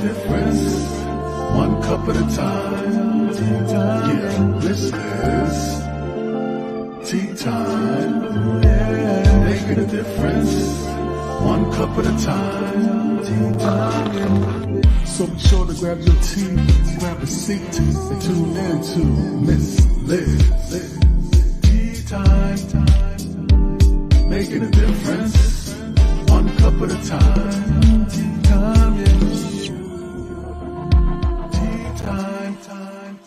difference, one cup at a time. Yeah, this is tea time. Yeah, making a difference, one cup at a time. Tea time. So be sure to grab your tea, grab a seat, and tune in to Miss Liz. Tea time. Making a difference, one cup at a time. Tea time, yeah. Tea time.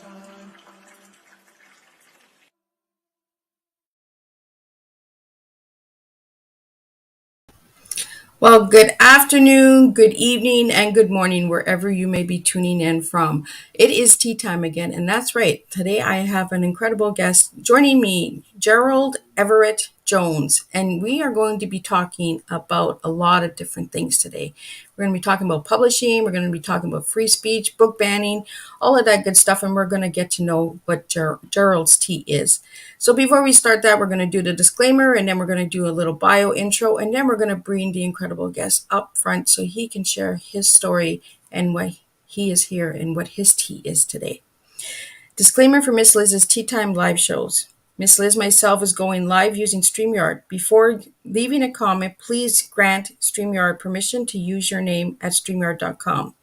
Well, good afternoon, good evening, and good morning, wherever you may be tuning in from. It is tea time again, and that's right. Today I have an incredible guest joining me, Gerald Everett Jones, and we are going to be talking about a lot of different things today. We're going to be talking about publishing, we're going to be talking about free speech, book banning, all of that good stuff, and we're going to get to know what Gerald's tea is. So before we start that, we're going to do the disclaimer, and then we're going to do a little bio intro, and then we're going to bring the incredible guest up front so he can share his story and why he is here and what his tea is today. Disclaimer for Miss Liz's Tea Time live shows. Miss Liz myself is going live using StreamYard. Before leaving a comment, please grant StreamYard permission to use your name at StreamYard.com.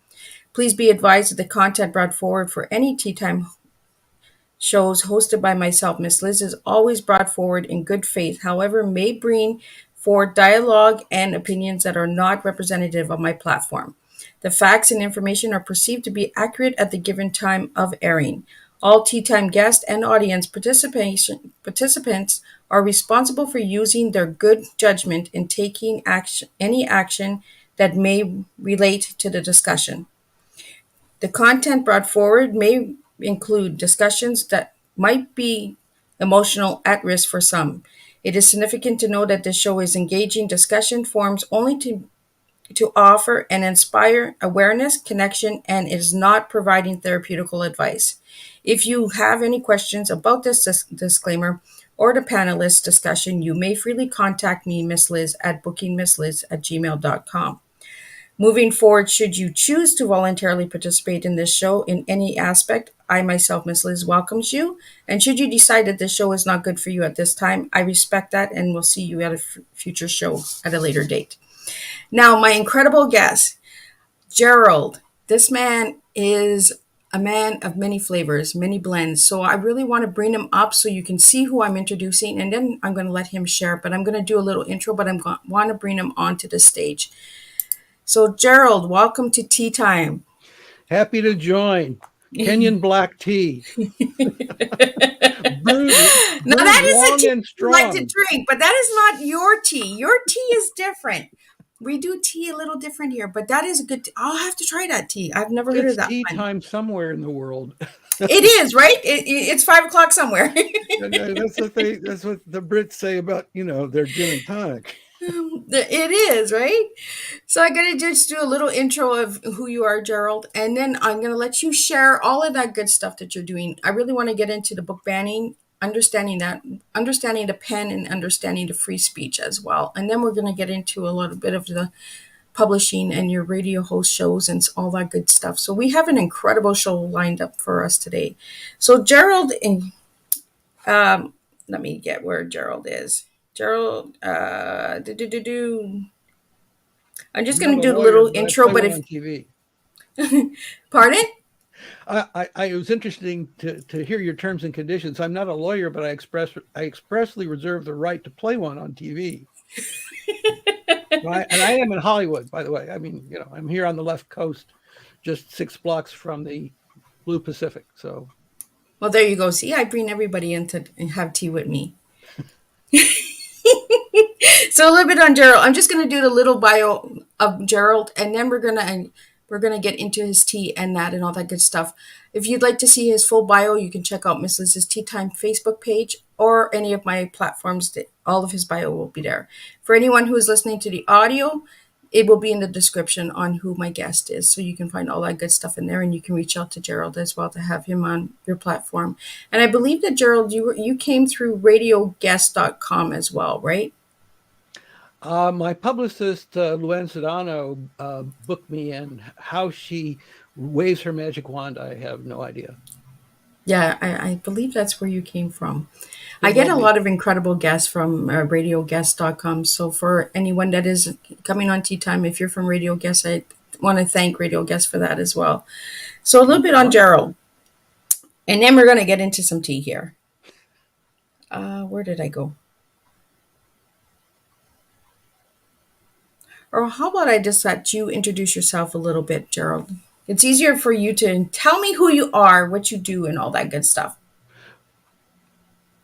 Please be advised that the content brought forward for any Tea Time shows hosted by myself, Miss Liz, is always brought forward in good faith, however, may bring forward dialogue and opinions that are not representative of my platform. The facts and information are perceived to be accurate at the given time of airing. All Tea Time guests and audience participants are responsible for using their good judgment in taking any action that may relate to the discussion. The content brought forward may include discussions that might be emotional, at risk for some. It is significant to know that this show is engaging discussion forums only to offer and inspire awareness, connection, and is not providing therapeutical advice. If you have any questions about this disclaimer or the panelist discussion, you may freely contact me, Miss Liz, at bookingmissliz@gmail.com. Moving forward, should you choose to voluntarily participate in this show in any aspect, I myself, Miss Liz, welcomes you. And should you decide that this show is not good for you at this time, I respect that and will see you at a future show at a later date. Now, my incredible guest, Gerald. This man is a man of many flavors, many blends. So I really want to bring him up so you can see who I'm introducing, and then I'm going to let him share. But I'm going to do a little intro, but I want to bring him onto the stage. So, Gerald, welcome to Tea Time. Happy to join. Kenyan black tea. Now, that is a tea you like to drink, but that is not your tea. Your tea is different. We do tea a little different here, but that is a good tea. I'll have to try that tea. I've never heard of that. Tea time somewhere in the world. It is, right? It's 5 o'clock somewhere. That's what the Brits say about, their gin and tonic. It is, right? So I'm going to just do a little intro of who you are, Gerald, and then I'm going to let you share all of that good stuff that you're doing. I really want to get into the book banning, understanding the pen, and understanding the free speech as well. And then we're going to get into a little bit of the publishing and your radio host shows and all that good stuff. So we have an incredible show lined up for us today. So Gerald, let me get where Gerald is. Gerald, I'm just going to do a little intro, but if TV. Pardon? It was interesting to hear your terms and conditions. I'm not a lawyer, but I expressly reserve the right to play one on TV. And I am in Hollywood, by the way. I mean, I'm here on the left coast, just 6 blocks from the Blue Pacific. So, well, there you go. See, I bring everybody in to have tea with me. So a little bit on Gerald. I'm just going to do the little bio of Gerald, and then we're gonna get into his tea and that and all that good stuff. If you'd like to see his full bio, you can check out Miss Liz's Tea Time Facebook page or any of my platforms. All of his bio will be there. For anyone who is listening to the audio, it will be in the description on who my guest is, so you can find all that good stuff in there, and you can reach out to Gerald as well to have him on your platform. And I believe that, Gerald, you came through radioguest.com as well, right? My publicist, Luann Sedano, booked me in. How she waves her magic wand, I have no idea. Yeah, I believe that's where you came from. I Could get well a be. lot of incredible guests from radioguest.com. So for anyone that is coming on Tea Time, if you're from Radio Guest, I want to thank Radio Guest for that as well. So a little bit on Gerald, Wonderful. and then we're going to get into some tea here. Where did I go? Or how about I just let you introduce yourself a little bit, Gerald? It's easier for you to tell me who you are, what you do, and all that good stuff.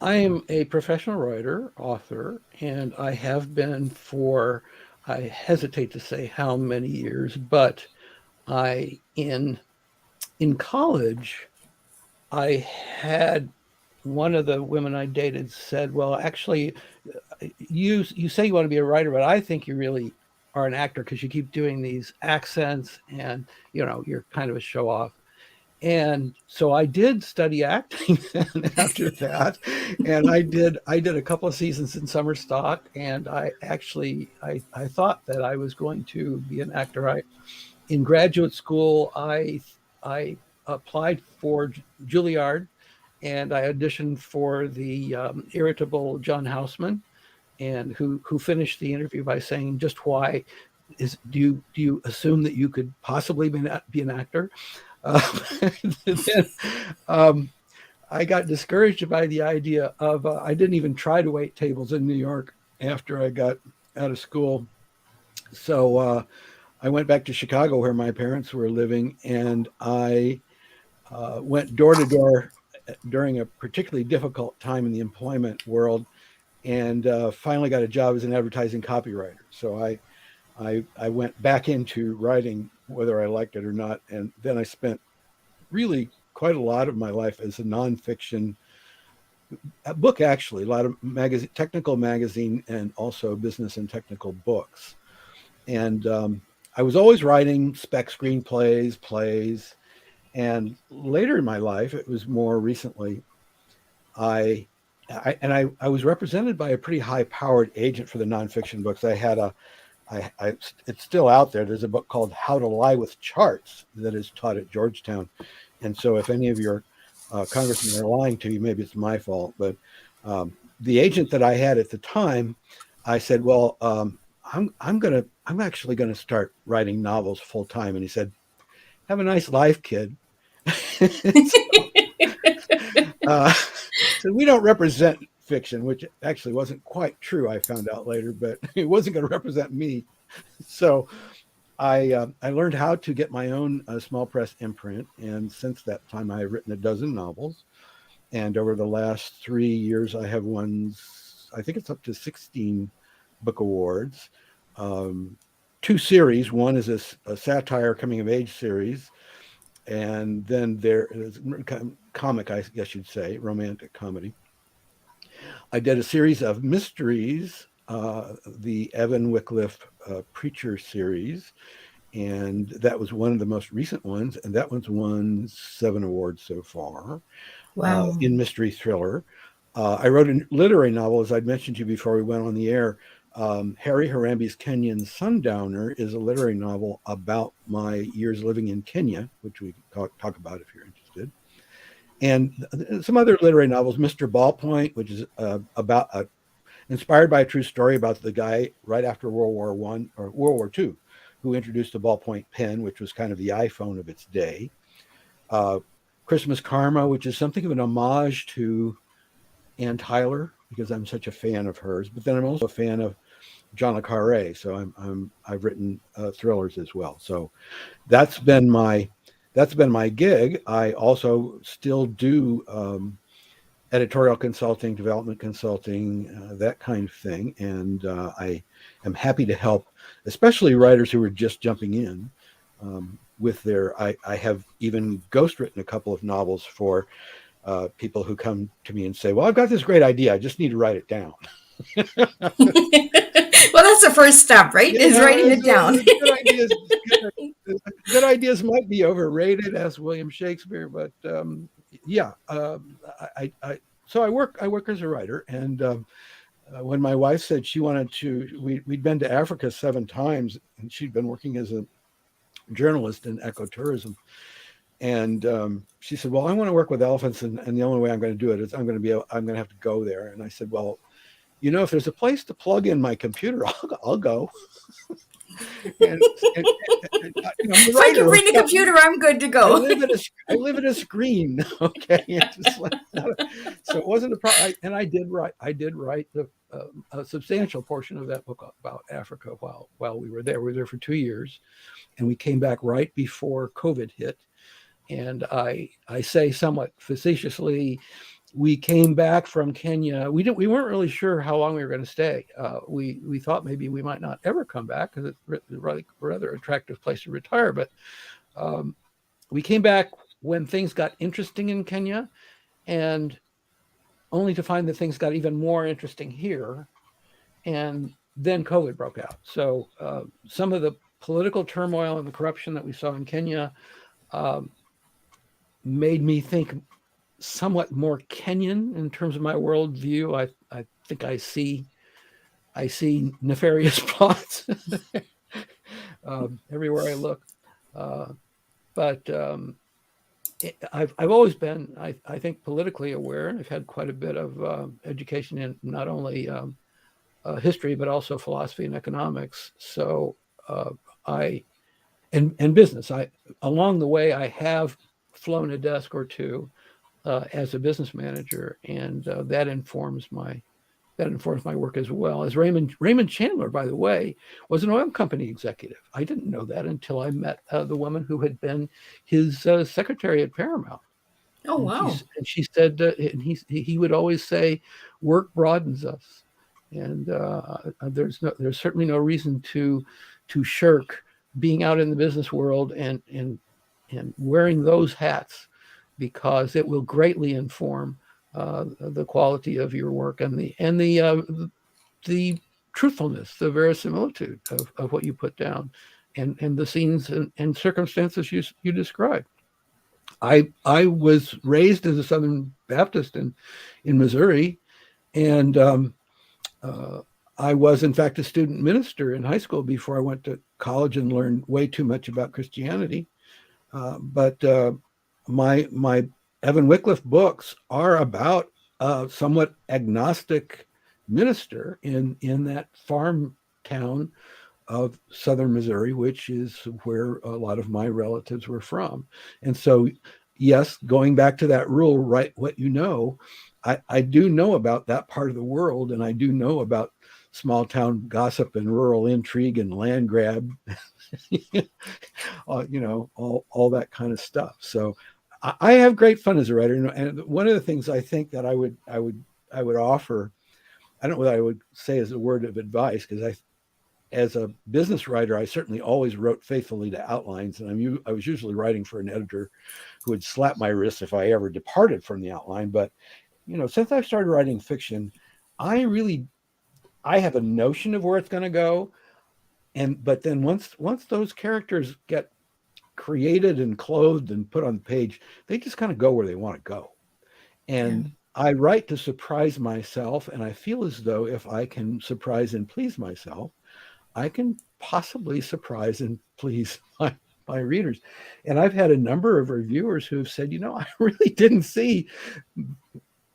I am a professional writer, author, and I have been for, I hesitate to say how many years, but I in college I had one of the women I dated said, "Well, actually, you say you want to be a writer, but I think you really are an actor because you keep doing these accents, and you're kind of a show off." And so I did study acting after that, and I did a couple of seasons in summer stock, and I thought that I was going to be an actor. I In graduate school I applied for Juilliard, and I auditioned for the irritable John Houseman, and who finished the interview by saying, "Just why do you assume that you could possibly be an actor?" Then, um, I got discouraged by the idea of I didn't even try to wait tables in New York after I got out of school. So I went back to Chicago where my parents were living, and I went door to door during a particularly difficult time in the employment world, and finally got a job as an advertising copywriter. So I went back into writing whether I liked it or not, and then I spent really quite a lot of my life as a nonfiction book, actually, a lot of magazine, technical magazine, and also business and technical books. And I was always writing spec screenplays, plays, and later in my life, it was more recently, I I was represented by a pretty high-powered agent for the nonfiction books. It's still out there. There's a book called How to Lie with Charts that is taught at Georgetown. And so if any of your congressmen are lying to you, maybe it's my fault. But the agent that I had at the time, I said, "Well, I'm actually gonna start writing novels full time." And he said, "Have a nice life, kid." So, uh, so we don't represent fiction, which actually wasn't quite true. I found out later, but it wasn't going to represent me. So I learned how to get my own small press imprint, and since that time, I have written a dozen novels. And over the last 3 years, I have won, I think it's up to 16 book awards. Um, Two series. One is a satire coming of age series, and then there is comic, I guess you'd say, romantic comedy. I did a series of mysteries, the Evan Wycliffe Preacher series, and that was one of the most recent ones, and that one's won 7 awards so far Wow. in mystery thriller. I wrote a literary novel, as I'd mentioned to you before we went on the air. Harry Harambe's Kenyan Sundowner is a literary novel about my years living in Kenya, which we can talk about if you're interested. And some other literary novels, Mr. Ballpoint, which is inspired by a true story about the guy right after World War I or World War II who introduced the ballpoint pen, which was kind of the iPhone of its day. Uh, Christmas Karma, which is something of an homage to Ann Tyler because I'm such a fan of hers, but then I'm also a fan of John le Carre, so I've written thrillers as well. So that's been my gig. I also still do editorial consulting, development consulting, that kind of thing, and I am happy to help, especially writers who are just jumping in with their. I have even ghostwritten a couple of novels for people who come to me and say, "Well, I've got this great idea. I just need to write it down." Well, that's the first step, right? Is writing it down. Good ideas might be overrated, as William Shakespeare, but yeah. So I work as a writer, and when my wife said she wanted to, we'd been to Africa 7 times, and she'd been working as a journalist in ecotourism. And she said, well, I want to work with elephants, and the only way I'm going to do it is I'm going to have to go there. And I said, well, if there's a place to plug in my computer, I'll go. and, and, if I can bring the computer, I'm good to go. I live at a screen. Okay. So it wasn't a problem. And I did write a substantial portion of that book about Africa while we were there. We were there for 2 years, and we came back right before COVID hit. And I say somewhat facetiously, we came back from Kenya. We weren't really sure how long we were going to stay. We thought maybe we might not ever come back because it's a rather attractive place to retire. But we came back when things got interesting in Kenya, and only to find that things got even more interesting here. And then COVID broke out. So some of the political turmoil and the corruption that we saw in Kenya made me think somewhat more Kenyan in terms of my worldview. I think I see nefarious plots everywhere I look. But I've always been, I think, politically aware, and I've had quite a bit of education in not only history but also philosophy and economics. So and business. Along the way, I have flown a desk or two as a business manager, and that informs my work as well. As Raymond Chandler, by the way, was an oil company executive. I didn't know that until I met the woman who had been his secretary at Paramount. Oh, wow! And she said, and he would always say, "Work broadens us," and there's certainly no reason to shirk being out in the business world and wearing those hats, because it will greatly inform the quality of your work and the truthfulness, the verisimilitude of what you put down, and the scenes and circumstances you described. I was raised as a Southern Baptist in Missouri, and I was, in fact, a student minister in high school before I went to college and learned way too much about Christianity. But my Evan Wycliffe books are about a somewhat agnostic minister in that farm town of southern Missouri, which is where a lot of my relatives were from. And so, yes, going back to that rule, write what you know, I do know about that part of the world, and I do know about small town gossip and rural intrigue and land grab, all that kind of stuff. So I have great fun as a writer. And one of the things I think that I would offer, I don't know what I would say as a word of advice, because as a business writer, I certainly always wrote faithfully to outlines, and I was usually writing for an editor who would slap my wrist if I ever departed from the outline. But since I started writing fiction, I have a notion of where it's going to go, but then once those characters get created and clothed and put on the page, they just kind of go where they want to go. And I write to surprise myself, and I feel as though if I can surprise and please myself, I can possibly surprise and please my readers. And I've had a number of reviewers who have said, I really didn't see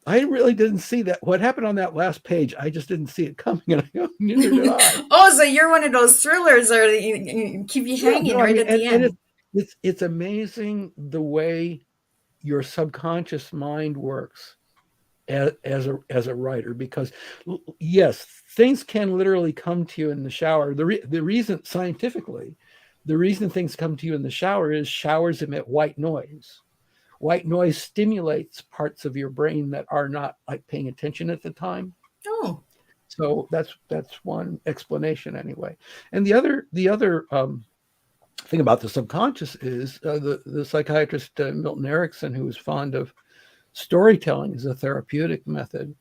that. What happened on that last page, I just didn't see it coming. And I go, neither did I. Oh, so you're one of those thrillers or you keep you hanging at the end. And it's amazing the way your subconscious mind works as a writer, because yes, things can literally come to you in the shower. The reason scientifically, the reason things come to you in the shower is showers emit white noise. White noise stimulates parts of your brain that are not paying attention at the time. Oh, so that's one explanation anyway. And the other thing about the subconscious is the psychiatrist Milton Erickson, who was fond of storytelling as a therapeutic method,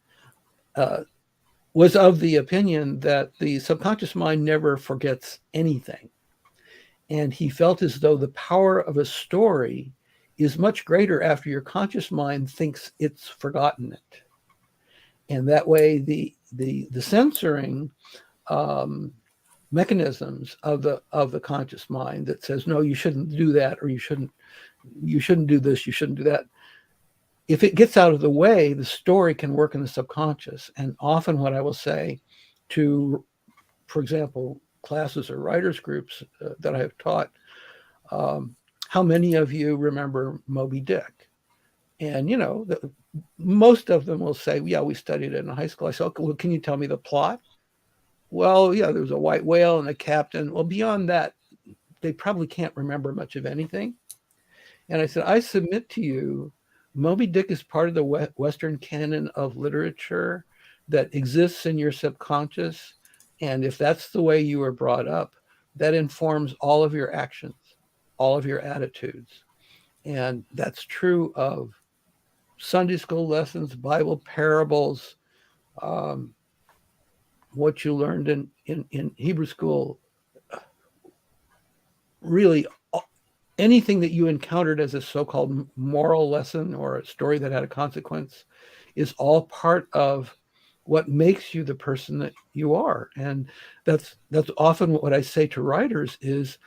was of the opinion that the subconscious mind never forgets anything. And he felt as though the power of a story is much greater after your conscious mind thinks it's forgotten it. And that way the censoring mechanisms of the conscious mind that says, no, you shouldn't do that, or you shouldn't do this, you shouldn't do that. If it gets out of the way, the story can work in the subconscious. And often what I will say to, for example, classes or writers groups that I have taught, how many of you remember Moby Dick? And, most of them will say, yeah, we studied it in high school. I said, okay, well, can you tell me the plot? Well, yeah, there was a white whale and a captain. Well, beyond that, they probably can't remember much of anything. And I said, I submit to you, Moby Dick is part of the Western canon of literature that exists in your subconscious. And if that's the way you were brought up, that informs all of your actions, all of your attitudes. And that's true of Sunday school lessons, Bible parables, what you learned in Hebrew school, really anything that you encountered as a so-called moral lesson or a story that had a consequence is all part of what makes you the person that you are. And that's often what I say to writers is,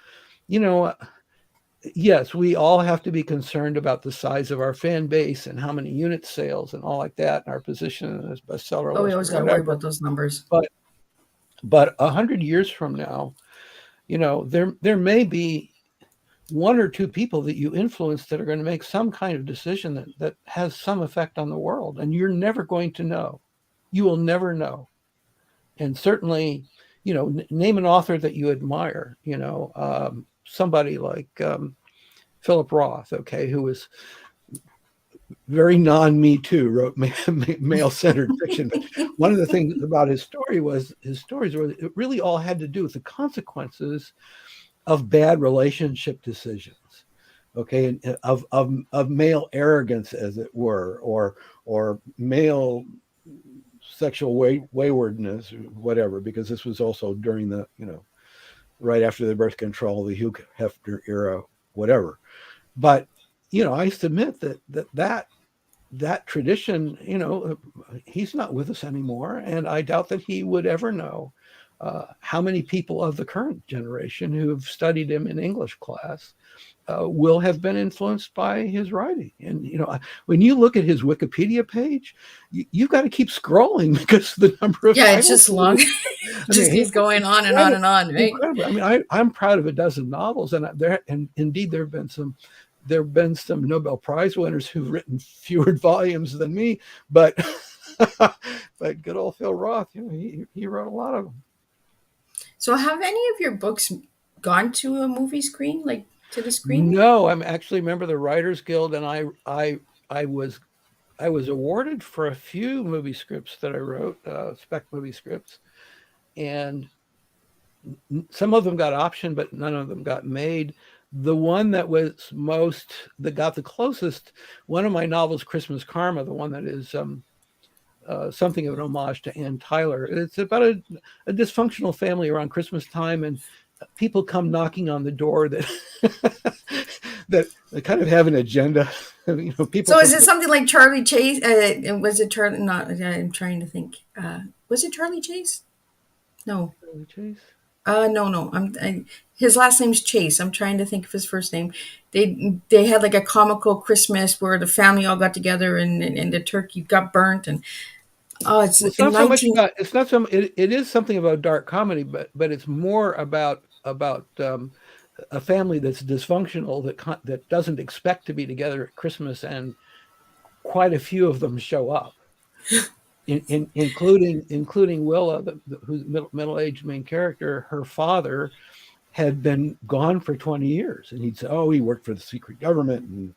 yes, we all have to be concerned about the size of our fan base and how many unit sales and all like that, and our position as bestseller. Oh, we always got to worry about those numbers. But 100 years from now, there may be one or two people that you influence that are going to make some kind of decision that has some effect on the world, and you're never going to know. You will never know. And certainly, name an author that you admire, somebody like Philip Roth, okay, who was very non-Me Too, wrote male-centered fiction. But one of the things about his stories it really all had to do with the consequences of bad relationship decisions, okay, and of male arrogance, as it were, or male sexual waywardness, or whatever, because this was also during the, right after the birth control, the Hugh Hefner era, whatever. But, I submit that tradition, he's not with us anymore. And I doubt that he would ever know how many people of the current generation who have studied him in English class will have been influenced by his writing. And, when you look at his Wikipedia page, you've got to keep scrolling because the number of it's just long. Keeps going on and on and on, right? Incredible. I mean, I'm proud of a dozen novels, and indeed there have been some Nobel Prize winners who've written fewer volumes than me, but but good old Phil Roth, he wrote a lot of them. So have any of your books gone to a movie screen, like to the screen? No, I'm actually a member of the Writers Guild, and I was awarded for a few movie scripts that I wrote, spec movie scripts, and some of them got optioned, but none of them got made. The one that got the closest, one of my novels, Christmas Karma, the one that is something of an homage to Ann Tyler. It's about a dysfunctional family around Christmas time, and people come knocking on the door that that kind of have an agenda. People. So is it something like Charlie Chase? Was it Charlie? Not. I'm trying to think. Was it Charlie Chase? No. Charlie Chase. No. His last name's Chase. I'm trying to think of his first name. They had like a comical Christmas where the family all got together and the turkey got burnt, and it's not so much about. It's not some. It is something about dark comedy, but it's more about a family that's dysfunctional that doesn't expect to be together at Christmas, and quite a few of them show up. Including Willa, who's middle-aged main character. Her father had been gone for 20 years, and he'd say, "Oh, he worked for the secret government, and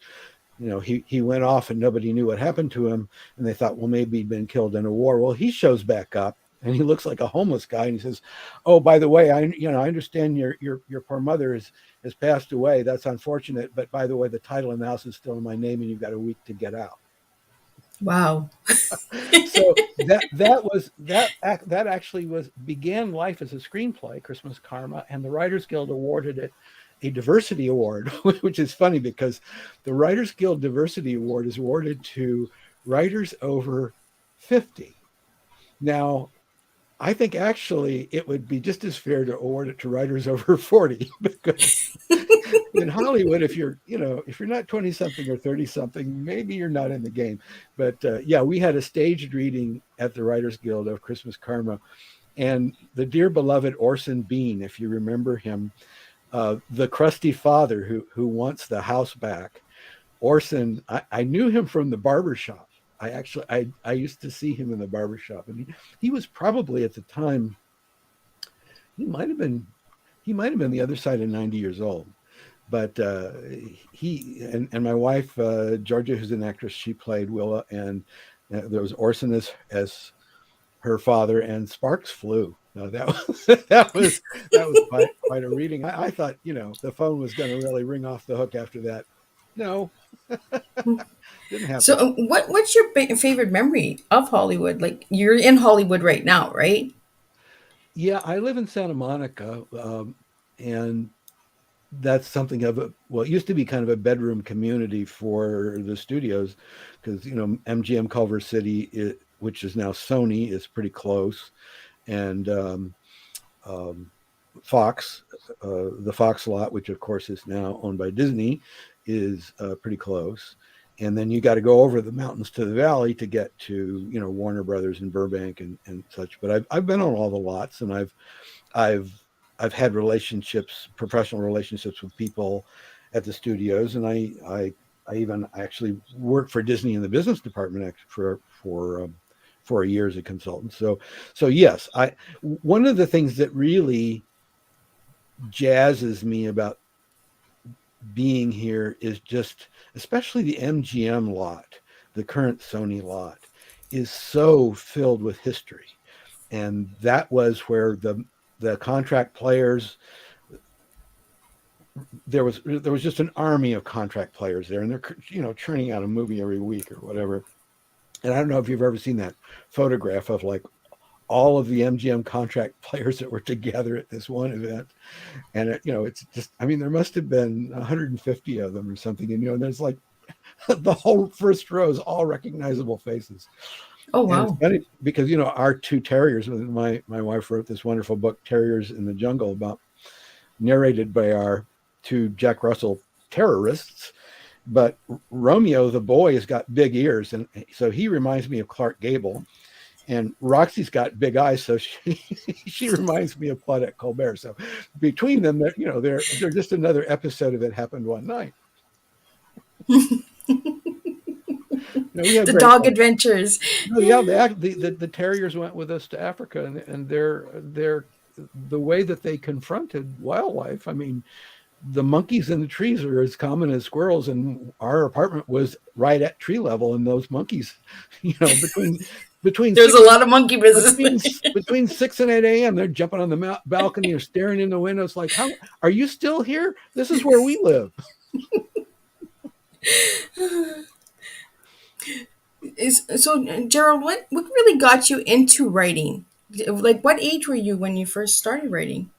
he went off, and nobody knew what happened to him." And they thought, well, maybe he'd been killed in a war. Well, he shows back up, and he looks like a homeless guy, and he says, "Oh, by the way, I understand your poor mother has passed away. That's unfortunate, but by the way, the title in the house is still in my name, and you've got a week to get out." Wow. So that actually began life as a screenplay, Christmas Karma, and the Writers Guild awarded it a diversity award, which is funny because the Writers Guild Diversity Award is awarded to writers over 50. Now, I think actually it would be just as fair to award it to writers over 40 because in Hollywood, if you're, if you're not 20 something or 30 something, maybe you're not in the game. But yeah, we had a staged reading at the Writers Guild of Christmas Karma. And the dear beloved Orson Bean, if you remember him, the crusty father who wants the house back. Orson, I knew him from the barber shop. I used to see him in the barber shop, and he was probably at the time, he might have been he might have been the other side of 90 years old. But he and my wife Georgia, who's an actress, she played Willa, and there was Orson as her father, and sparks flew. No, that was that was quite a reading. I thought the phone was going to really ring off the hook after that. No, didn't happen. So, what's your favorite memory of Hollywood? Like, you're in Hollywood right now, right? Yeah, I live in Santa Monica, and that's something of a well, it used to be kind of a bedroom community for the studios because MGM Culver City, which is now Sony, is pretty close, and um, Fox, the Fox lot, which of course is now owned by Disney, is pretty close. And then you got to go over the mountains to the valley to get to Warner Brothers in Burbank and such. But I've been on all the lots, and I've I've had relationships, professional relationships with people at the studios, and I even actually worked for Disney in the business department for a year as a consultant. So yes, I one of the things that really jazzes me about being here is just, especially the MGM lot, the current Sony lot, is so filled with history, and that was where the contract players, there was just an army of contract players there, and they're churning out a movie every week or whatever. And I don't know if you've ever seen that photograph of like all of the MGM contract players that were together at this one event. And it's just, I mean, there must have been 150 of them or something, and there's like the whole first row is all recognizable faces. Oh, And it's wow. funny because our two terriers, my wife wrote this wonderful book, Terriers in the Jungle, about narrated by our two Jack Russell terrorists. But Romeo, the boy, has got big ears, and so he reminds me of Clark Gable. And Roxy's got big eyes, so she reminds me of Claudette Colbert. So between them, they're just another episode of It Happened One Night. We had The great dog fun. adventures. No, yeah, the terriers went with us to Africa, and they're the way that they confronted wildlife. I mean, the monkeys in the trees are as common as squirrels, and our apartment was right at tree level, and those monkeys, between There's six a lot of monkey business. between 6 and 8 a.m., they're jumping on the balcony or staring in the windows like, how are you still here? This is where we live. So, Gerald, what really got you into writing? Like, what age were you when you first started writing?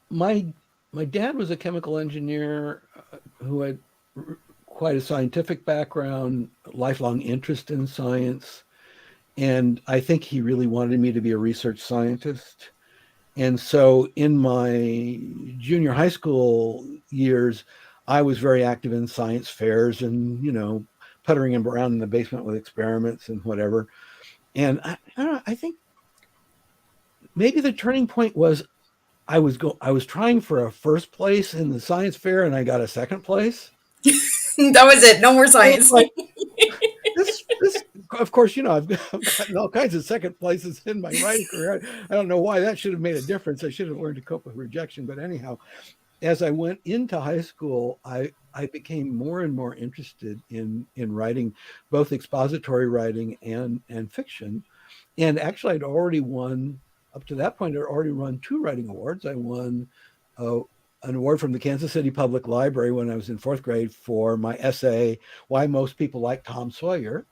My my dad was a chemical engineer who had quite a scientific background, lifelong interest in science, and I think he really wanted me to be a research scientist. And so in my junior high school years, I was very active in science fairs and, puttering around in the basement with experiments and whatever. And I don't know, I think maybe the turning point was I was trying for a first place in the science fair, and I got a second place. That was it. No more I was science. like, this of course, I've gotten all kinds of second places in my writing career. I don't know why that should have made a difference. I should have learned to cope with rejection. But anyhow, as I went into high school, I became more and more interested in writing, both expository writing and fiction. And actually, I'd already won up to that point. I'd already won 2 writing awards. I won uh, an award from the Kansas City Public Library when I was in 4th grade for my essay, "Why Most People Like Tom Sawyer."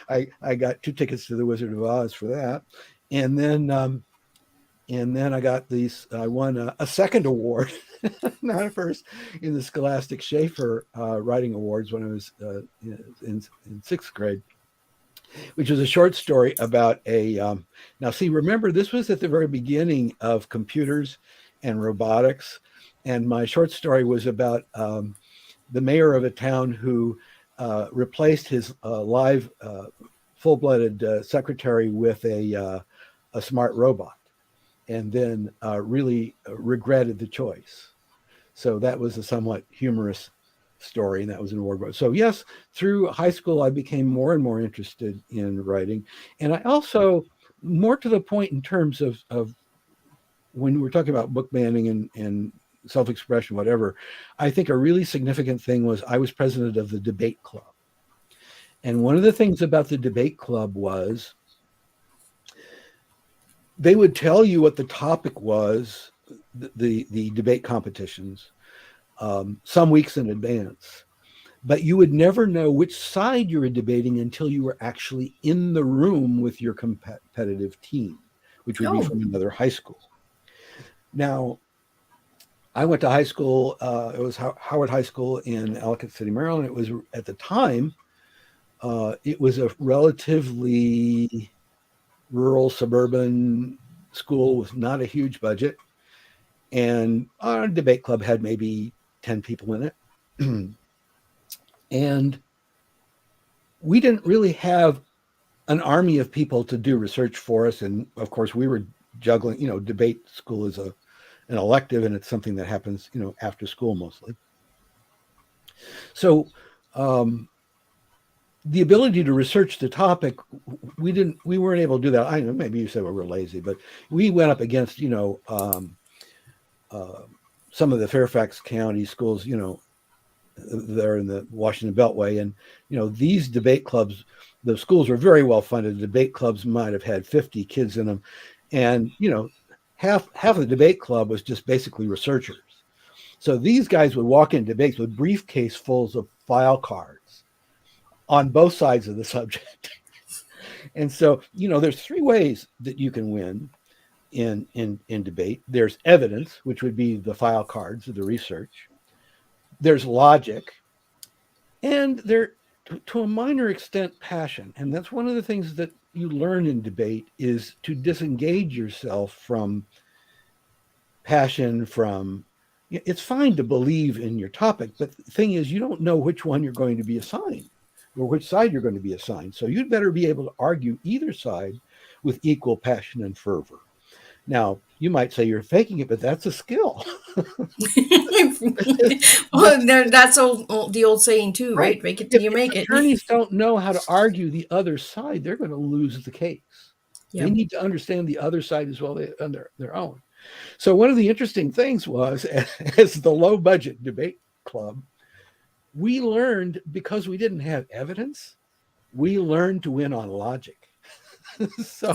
I got 2 tickets to the Wizard of Oz for that, and then I got these. I won a second award, not a first, in the Scholastic Schaefer Writing Awards when I was in 6th grade. which was a short story about a. Now, see, remember, this was at the very beginning of computers and robotics, and my short story was about the mayor of a town who replaced his live, full-blooded secretary with a smart robot, and then really regretted the choice. So that was a somewhat humorous story, and that was an award winner. So yes, through high school, I became more and more interested in writing, and I also, more to the point in terms of when we're talking about book banning and self-expression, whatever, I think a really significant thing was I was president of the debate club, and one of the things about the debate club was they would tell you what the topic was, the debate competitions, some weeks in advance, but you would never know which side you were debating until you were actually in the room with your competitive team, which would be Oh, from another high school. Now, I went to high school. It was Howard High School in Ellicott City, Maryland. It was, at the time, it was a relatively rural, suburban school with not a huge budget. And our debate club had maybe 10 people in it. And we didn't really have an army of people to do research for us. And of course, we were juggling, debate school is an elective, and it's something that happens, after school mostly. So the ability to research the topic, we weren't able to do that. I know maybe you said we were lazy, but we went up against, some of the Fairfax County schools, there in the Washington Beltway. And, these debate clubs, the schools were very well funded. The debate clubs might have had 50 kids in them. And, half of the debate club was just basically researchers. So these guys would walk in debates with briefcasefuls of file cards on both sides of the subject. And so, there's three ways that you can win in debate. There's evidence, which would be the file cards of the research. There's logic, and there, to a minor extent, passion. And that's one of the things that you learn in debate, is to disengage yourself from passion, it's fine to believe in your topic, but the thing is, you don't know which one you're going to be assigned or which side you're going to be assigned. So you'd better be able to argue either side with equal passion and fervor. Now, you might say you're faking it, but that's a skill. well, that's the old saying too, right? Fake it till you make it. Attorneys don't know how to argue the other side, they're going to lose the case. Yep. They need to understand the other side as well on their own. So one of the interesting things was, as the low budget debate club, we learned, because we didn't have evidence, we learned to win on logic. So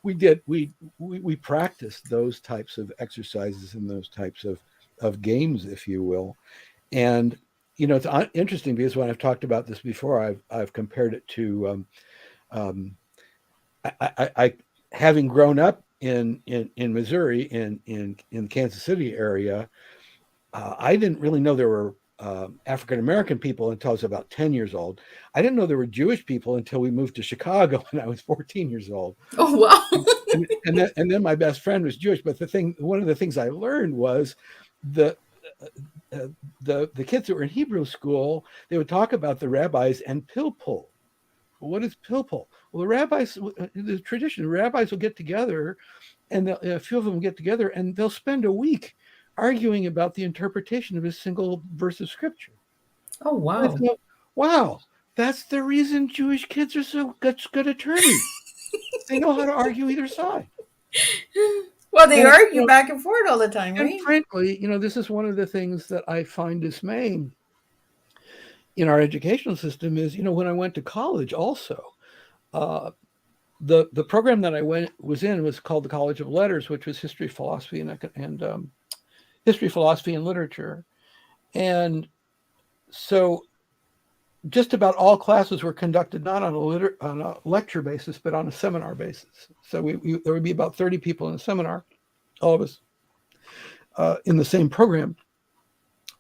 we practiced those types of exercises and those types of games, if you will. And, it's interesting because when I've talked about this before, I've compared it to, I having grown up in Missouri, in the Kansas City area, I didn't really know there were African-American people until I was about 10 years old. I didn't know there were Jewish people until we moved to Chicago when I was 14 years old. Oh, wow. and then my best friend was Jewish. But one of the things I learned was the kids that were in Hebrew school, they would talk about the rabbis and pilpul. Well, what is pilpul? Well, the tradition, the rabbis will get together, and a few of them get together, and they'll spend a week arguing about the interpretation of a single verse of scripture. Oh, wow. Thought, wow, that's the reason Jewish kids are so good attorneys. They know how to argue either side. Well, they argue back and forth all the time, right? And frankly, this is one of the things that I find dismaying in our educational system is, when I went to college also, the program that I was in was called the College of Letters, which was history, philosophy, and history, philosophy, and literature. And so just about all classes were conducted not on a lecture basis, but on a seminar basis. So there would be about 30 people in a seminar, all of us in the same program.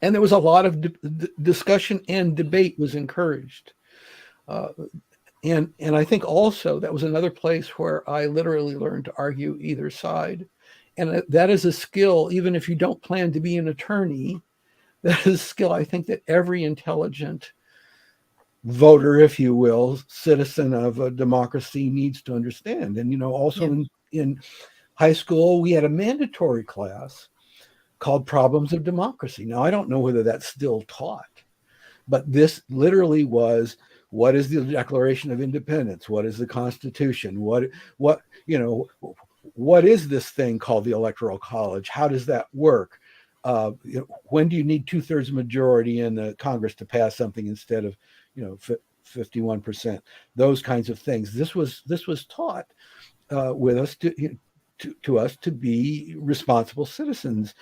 And there was a lot of discussion, and debate was encouraged. And I think also that was another place where I literally learned to argue either side. And that is a skill, even if you don't plan to be an attorney, that is a skill I think that every intelligent voter, if you will, citizen of a democracy needs to understand. And, also in high school, we had a mandatory class called Problems of Democracy. Now, I don't know whether that's still taught, but this literally was, what is the Declaration of Independence? What is the Constitution? What is this thing called the Electoral College? How does that work? When do you need 2/3 majority in the Congress to pass something instead of 51%? Those kinds of things. This was taught with us to us to be responsible citizens.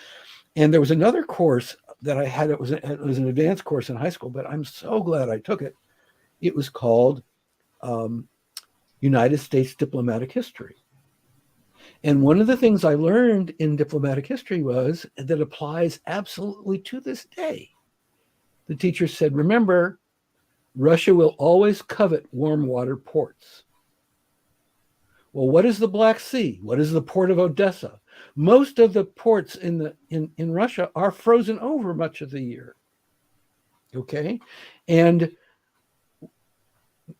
And there was another course that I had. It was an advanced course in high school, but I'm so glad I took it. It was called United States Diplomatic History. And one of the things I learned in diplomatic history was that applies absolutely to this day. The teacher said, remember, Russia will always covet warm water ports. Well, what is the Black Sea? What is the port of Odessa? Most of the ports in Russia are frozen over much of the year. Okay? And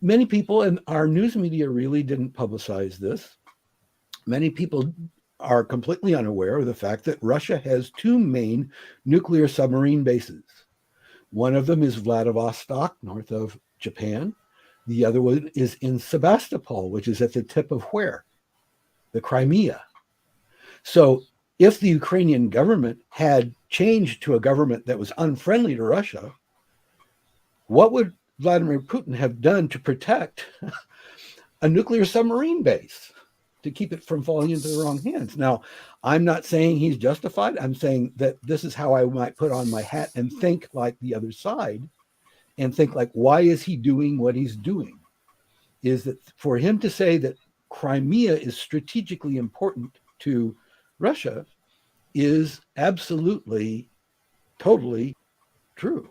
many people in our news media really didn't publicize this. Many people are completely unaware of the fact that Russia has two main nuclear submarine bases. One of them is Vladivostok, north of Japan. The other one is in Sebastopol, which is at the tip of where? The Crimea. So if the Ukrainian government had changed to a government that was unfriendly to Russia, what would Vladimir Putin have done to protect a nuclear submarine base, to keep it from falling into the wrong hands? Now, I'm not saying he's justified. I'm saying that this is how I might put on my hat and think like the other side, and think like, why is he doing what he's doing? Is that for him to say that Crimea is strategically important to Russia is absolutely, totally true.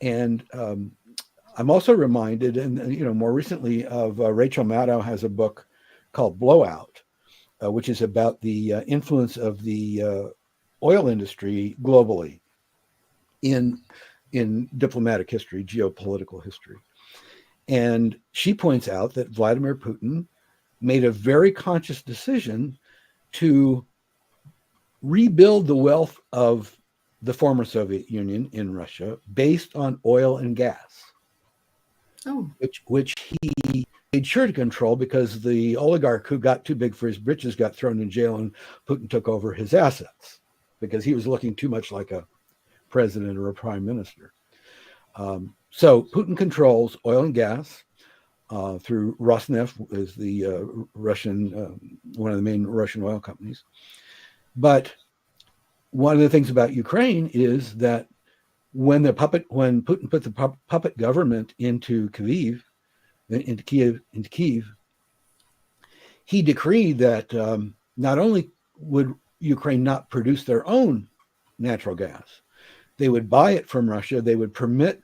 And I'm also reminded, and more recently, of Rachel Maddow has a book called Blowout, which is about the influence of the oil industry globally in diplomatic history, geopolitical history. And she points out that Vladimir Putin made a very conscious decision to rebuild the wealth of the former Soviet Union in Russia based on oil and gas, which he made sure to control, because the oligarch who got too big for his britches got thrown in jail, and Putin took over his assets because he was looking too much like a president or a prime minister. So Putin controls oil and gas through Rosneft, is the Russian, one of the main Russian oil companies. But one of the things about Ukraine is that when Putin put the puppet government into Kyiv, he decreed that not only would Ukraine not produce their own natural gas, they would buy it from Russia. They would permit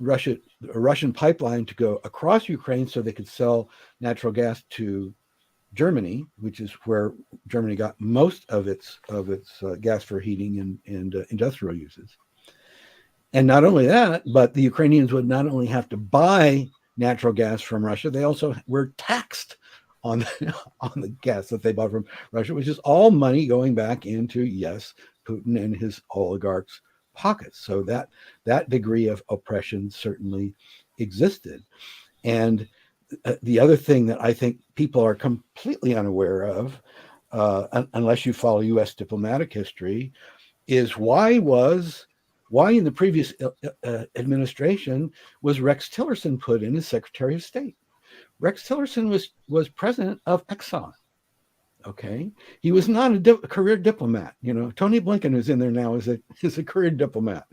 a Russian pipeline to go across Ukraine so they could sell natural gas to Germany, which is where Germany got most of its gas for heating and industrial uses. And not only that, but the Ukrainians would not only have to buy natural gas from Russia, they also were taxed on the gas that they bought from Russia, which is all money going back into, yes, Putin and his oligarchs' pockets. So that degree of oppression certainly existed. And the other thing that I think people are completely unaware of, unless you follow U.S. diplomatic history, is why in the previous administration was Rex Tillerson put in as Secretary of State. Rex Tillerson was president of Exxon. Okay, he was not a career diplomat. Tony Blinken, who's in there now, is a career diplomat.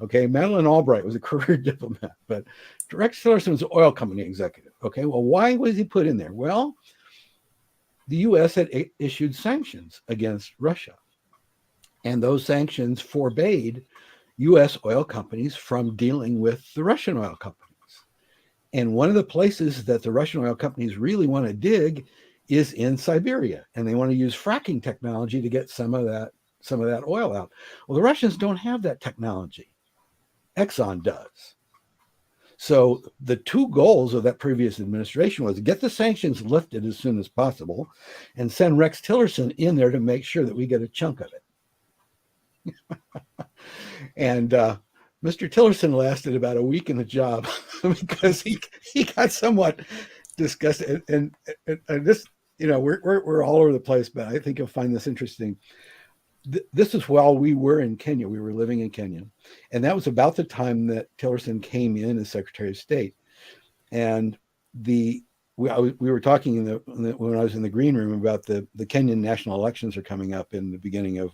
Okay, Madeleine Albright was a career diplomat, but Rex Tillerson was an oil company executive. Okay, well, why was he put in there? Well, the U.S. had issued sanctions against Russia, and those sanctions forbade U.S. oil companies from dealing with the Russian oil companies. And one of the places that the Russian oil companies really want to dig is in Siberia, and they want to use fracking technology to get some of that oil out. Well, the Russians don't have that technology. Exxon does. So the two goals of that previous administration was to get the sanctions lifted as soon as possible and send Rex Tillerson in there to make sure that we get a chunk of it. And Mr. Tillerson lasted about a week in the job because he got somewhat disgusted. And this, we're all over the place, but I think you'll find this interesting. This is while we were in Kenya. We were living in Kenya. And that was about the time that Tillerson came in as Secretary of State. And we were talking when I was in the green room about the Kenyan national elections are coming up in the beginning of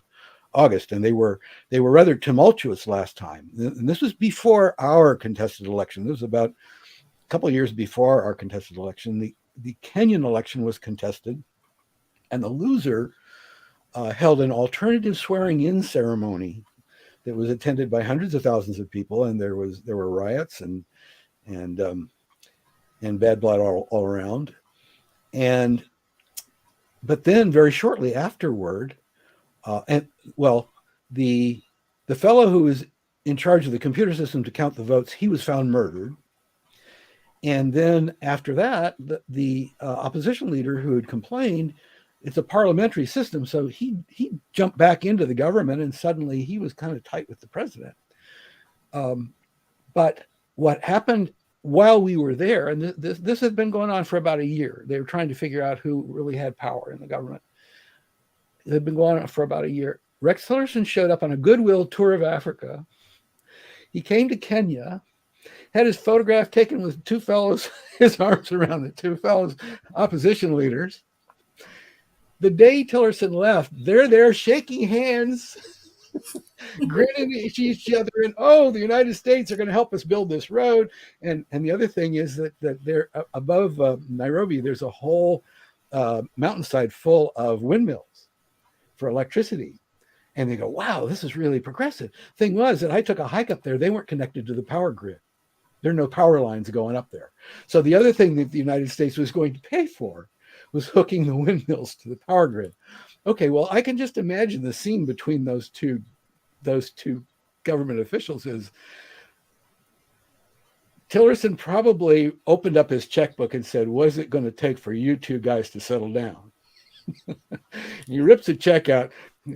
August, and they were rather tumultuous last time. And this was before our contested election. This was about a couple of years before our contested election. The Kenyan election was contested, and the loser held an alternative swearing-in ceremony that was attended by hundreds of thousands of people, and there were riots and bad blood all around. But then very shortly afterward, the fellow who was in charge of the computer system to count the votes, he was found murdered. And then after that, the opposition leader who had complained, it's a parliamentary system, so he jumped back into the government, and suddenly he was kind of tight with the president. But what happened while we were there, and this had been going on for about a year. They were trying to figure out who really had power in the government. It had been going on for about a year. Rex Tillerson showed up on a goodwill tour of Africa. He came to Kenya, had his photograph taken with two fellows, his arms around the two fellows, opposition leaders. The day Tillerson left, they're there shaking hands, grinning at each other, and the United States are going to help us build this road. And the other thing is that they're above Nairobi, there's a whole mountainside full of windmills for electricity. And they go, wow, this is really progressive. Thing was that I took a hike up there. They weren't connected to the power grid. There are no power lines going up there. So the other thing that the United States was going to pay for was hooking the windmills to the power grid. Okay, well, I can just imagine the scene between those two government officials is Tillerson probably opened up his checkbook and said, what is it going to take for you two guys to settle down? He rips the check out,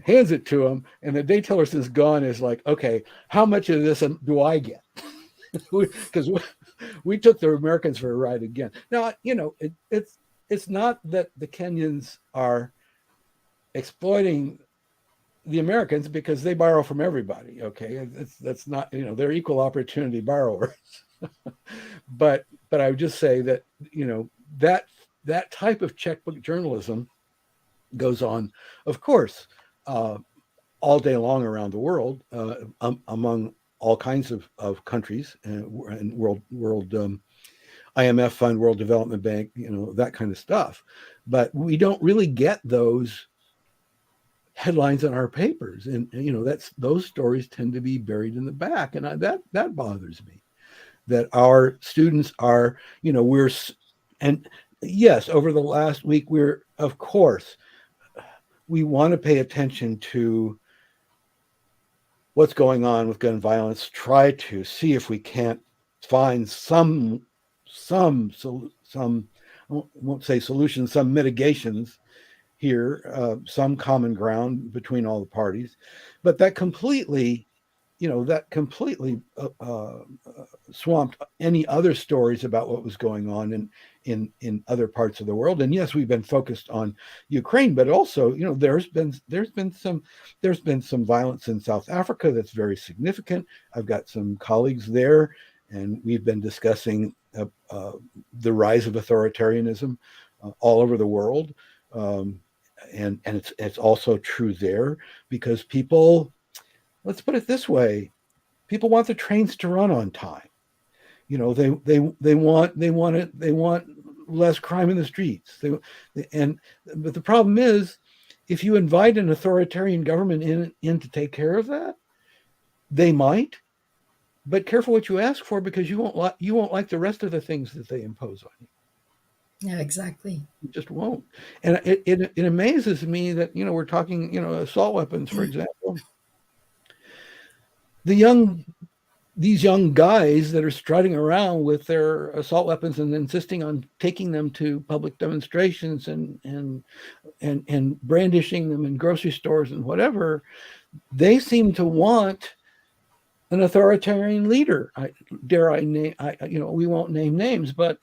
hands it to him, and the day Tillerson's gone is like, okay, how much of this do I get? Because we took the Americans for a ride again. Now, it's not that the Kenyans are exploiting the Americans because they borrow from everybody. Okay, that's not, they're equal opportunity borrowers. but I would just say that that type of checkbook journalism goes on, of course, all day long around the world, among all kinds of countries and world IMF fund, World Development Bank, that kind of stuff. But we don't really get those headlines in our papers, and those stories tend to be buried in the back, and that bothers me. That our students are, and yes, over the last week, of course, we want to pay attention to what's going on with gun violence, try to see if we can't find some I won't say solutions, some mitigations here, some common ground between all the parties. But that completely swamped any other stories about what was going on in other parts of the world. And yes, we've been focused on Ukraine, but also, there's been some violence in South Africa that's very significant. I've got some colleagues there, and we've been discussing the rise of authoritarianism all over the world. And it's also true there because people, let's put it this way, people want the trains to run on time. They want less crime in the streets. But the problem is, if you invite an authoritarian government in to take care of that, they might. but careful what you ask for, because you won't like the rest of the things that they impose on you. Yeah, exactly. You just won't. And it amazes me that, we're talking, assault weapons, for example. These young guys that are strutting around with their assault weapons and insisting on taking them to public demonstrations and brandishing them in grocery stores and whatever, they seem to want an authoritarian leader. We won't name names, but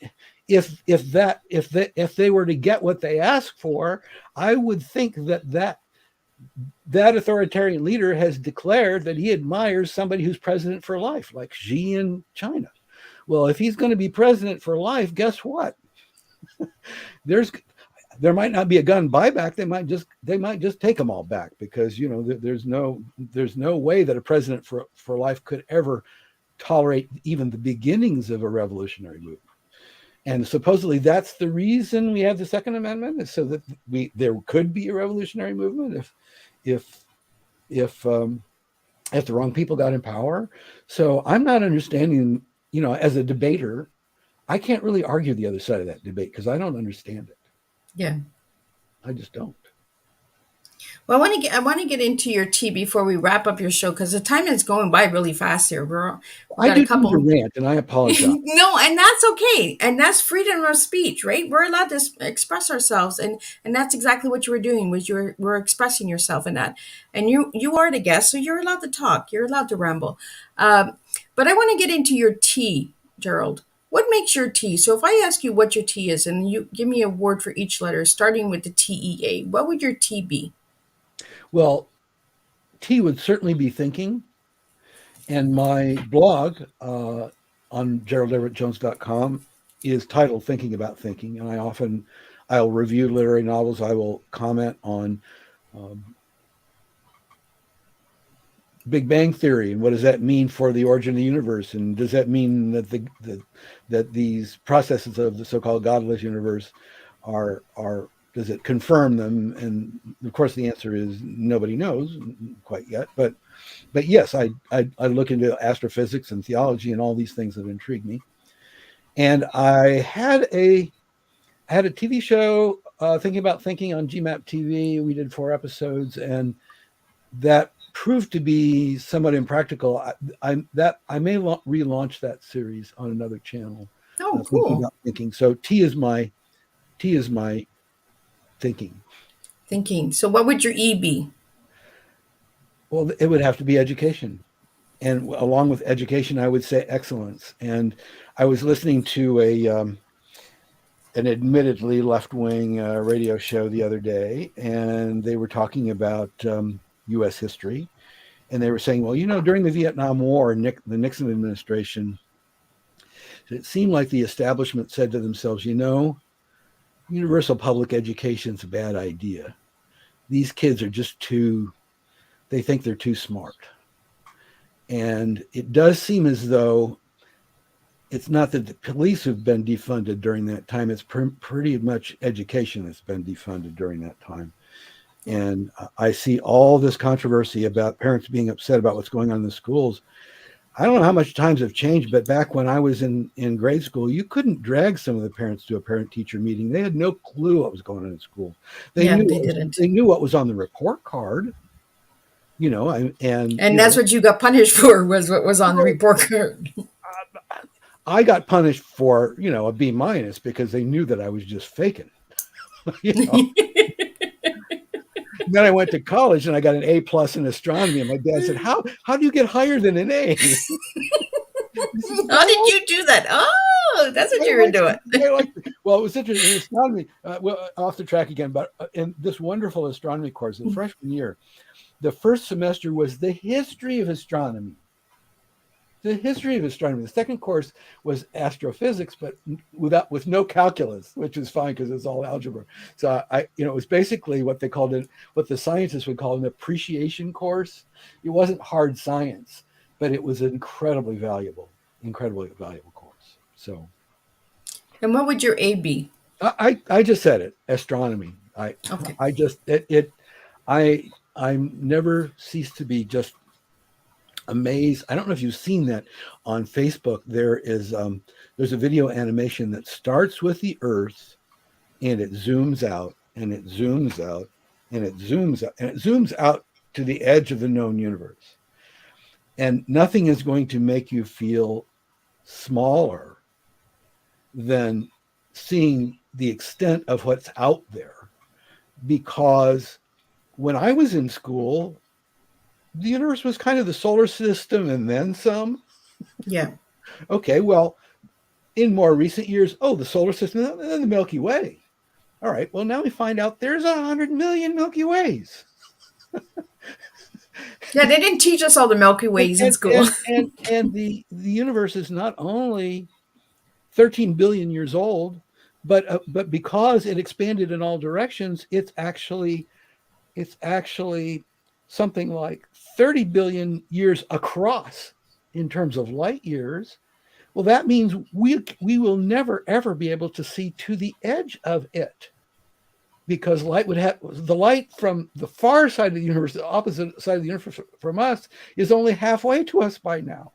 if they were to get what they ask for, I would think that authoritarian leader has declared that he admires somebody who's president for life, like Xi in China. Well, if he's going to be president for life, guess what? There might not be a gun buyback. They might just take them all back, because there's no way that a president for life could ever tolerate even the beginnings of a revolutionary movement. And supposedly that's the reason we have the Second Amendment, is so that there could be a revolutionary movement if the wrong people got in power. So I'm not understanding, as a debater, I can't really argue the other side of that debate, because I don't understand it. Yeah. I just don't. Well, I want to get into your tea before we wrap up your show, because the time is going by really fast here. We I got do a couple. need to rant, and I apologize. No, and that's okay, and that's freedom of speech, right? We're allowed to express ourselves, and that's exactly what you were doing. Were expressing yourself in that, and you are the guest, so you're allowed to talk. You're allowed to ramble. But I want to get into your tea, Gerald. What makes your tea? So if I ask you what your tea is, and you give me a word for each letter, starting with the TEA, what would your tea be? Well, T would certainly be thinking. And my blog on GeraldEverettJones.com is titled Thinking About Thinking. And I'll review literary novels. I will comment on Big Bang Theory, and what does that mean for the origin of the universe? And does that mean that that these processes of the so-called godless universe does it confirm them? And of course, the answer is nobody knows quite yet. But yes, I look into astrophysics and theology and all these things that intrigue me. And I had a TV show, Thinking About Thinking, on GMAP TV. We did 4 episodes, and that proved to be somewhat impractical. I may relaunch that series on another channel. Oh, Thinking cool. About Thinking. So T is my thinking. Thinking. So what would your E be? Well, it would have to be education. And along with education, I would say excellence. And I was listening to an admittedly left-wing radio show the other day, and they were talking about U.S. history. And they were saying, well, during the Vietnam War, the Nixon administration, it seemed like the establishment said to themselves, universal public education is a bad idea. These kids are just they think they're too smart. And it does seem as though it's not that the police have been defunded during that time. It's pretty much education that's been defunded during that time. And I see all this controversy about parents being upset about what's going on in the schools. I don't know how much times have changed, but back when I was in grade school, you couldn't drag some of the parents to a parent-teacher meeting. They had no clue what was going on in school. They knew what was on the report card, and that's what you got punished for, was what was on the report card. I got punished for, a B- because they knew that I was just faking. Then I went to college and I got an A+ in astronomy, and my dad said, "How do you get higher than an A?" How did you do that? Oh, that's what you were doing. Well, it was interesting in astronomy. Off the track again, but in this wonderful astronomy course in freshman year, the first semester was the history of astronomy. The second course was astrophysics, but with no calculus, which is fine because it's all algebra. So it was basically what the scientists would call an appreciation course. It wasn't hard science, but it was an incredibly valuable course. So. And what would your A be? I just said it, astronomy. Okay. I never cease to be just amazed. I don't know if you've seen that on Facebook. There's a video animation that starts with the Earth, and it zooms out, and it zooms out, and it zooms out, and it zooms out to the edge of the known universe. And nothing is going to make you feel smaller than seeing the extent of what's out there. Because when I was in school, the universe was kind of the solar system and then some. Yeah. Okay, well, in more recent years, the solar system and then the Milky Way. All right, well, now we find out there's 100 million Milky Ways. Yeah, they didn't teach us all the Milky Ways in school. And the universe is not only 13 billion years old, but because it expanded in all directions, it's actually something like 30 billion years across in terms of light years. Well, that means we will never ever be able to see to the edge of it, because the light from the far side of the universe, the opposite side of the universe from us, is only halfway to us by now.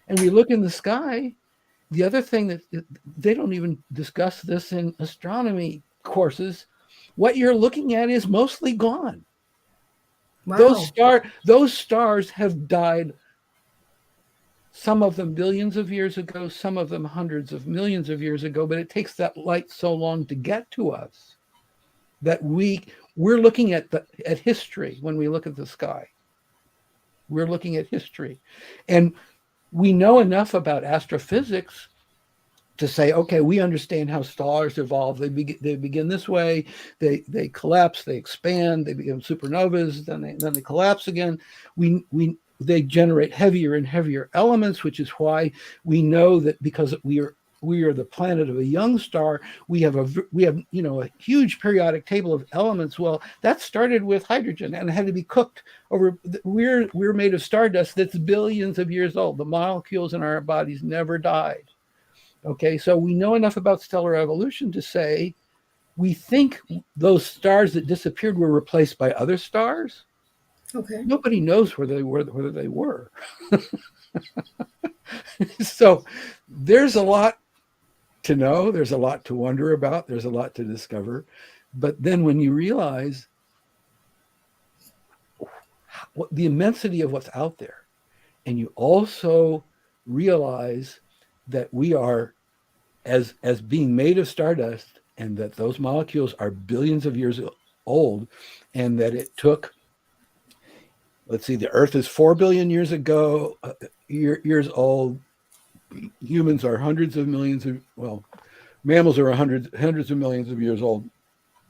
And we look in the sky. The other thing that they don't even discuss this in astronomy courses, what you're looking at is mostly gone. Wow. Those stars have died, some of them billions of years ago, some of them hundreds of millions of years ago, but it takes that light so long to get to us that we're looking at history when we look at the sky. We're looking at history. And we know enough about astrophysics to say, okay, we understand how stars evolve. They begin this way. They collapse. They expand. They become supernovas. Then they collapse again. They generate heavier and heavier elements, which is why we know that because we are the planet of a young star. We have a huge periodic table of elements. Well, that started with hydrogen and had to be cooked over. We're made of stardust that's billions of years old. The molecules in our bodies never died. Okay, so we know enough about stellar evolution to say we think those stars that disappeared were replaced by other stars. Okay. Nobody knows whether they were. So there's a lot to know. There's a lot to wonder about. There's a lot to discover. But then when you realize the immensity of what's out there, and you also realize that we are, as being made of stardust, and that those molecules are billions of years old, and that it took, let's see, the Earth is 4 billion years ago, years old. Humans are hundreds of millions of, mammals are hundreds of millions of years old.